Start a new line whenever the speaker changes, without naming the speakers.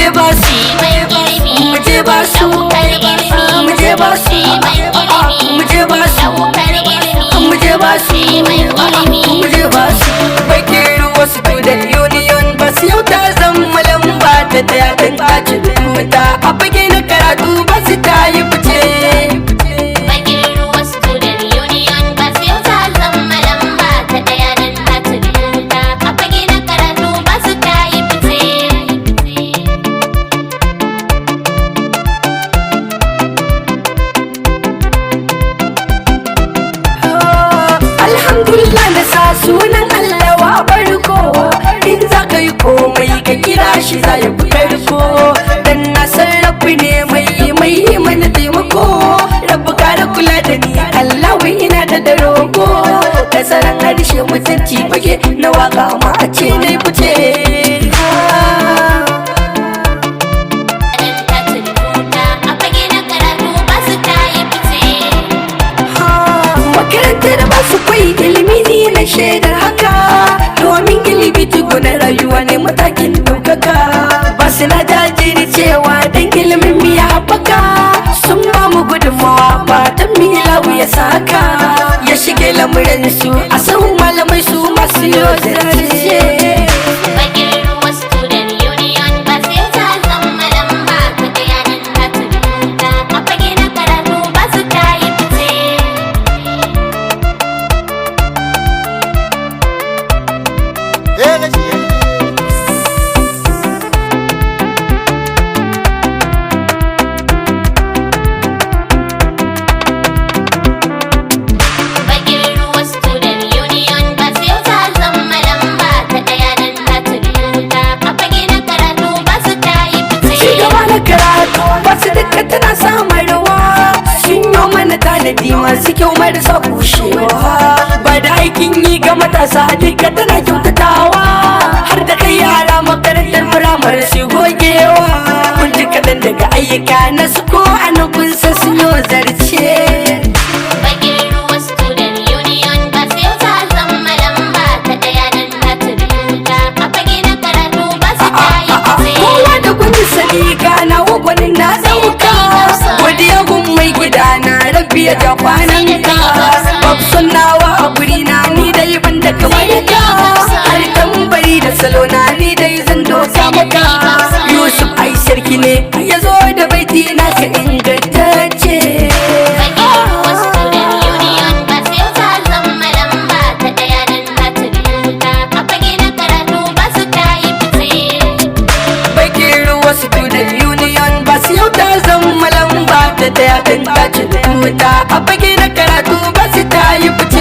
muje ba su muje ba su muje ba su muje ba su muje ba su muje ba su bakin ruwa student union ba su yau ta zama lamba ta daya don tace ta a fage na karatu ba su ta yi fice. Alhamdulillah na sa sunan Allah wa barko in za ka yi komai ka kira shi za ya fi karko dan na san rabbi ne mai mana taimako rabbi kara kula da ni Allah wai ina da roƙo kasaran harshe mutunci fage na waka ma a ce na fice. Ilimi ne na shaidar haka domin ilimi tukunan rayuwa ne matakin ɗaukaka ba su na jajiri cewa don ilimin mu ya haɓaka sun ba mu gudunmawa ba don milawu ya saka ya shige lamuran su a sahun malamai su masu yau zarce. Tana samun rawa sun yi mana tanadi masu kyau marasa kushewa ba da aikin yi ga matasa duka tana kyautatawa har da kai yara makarantar firamare su gogewa kun ji kaɗan daga ayyuka na su ko a nan kun san sun yi zarce. Kowa da kun ji sani gana wagwanin na ɗauka godiya gun mai gida na rabbi ya ja kwanan ka babson nawa a guri na ni dai ban da kamar ka har tambari da salo na ni dai zan doka maka Yusuf ai sarki ne ya zo da baiti na ka ingantacce. Da ya dan dace da wuta a fage na karatu ba su ta yi fice.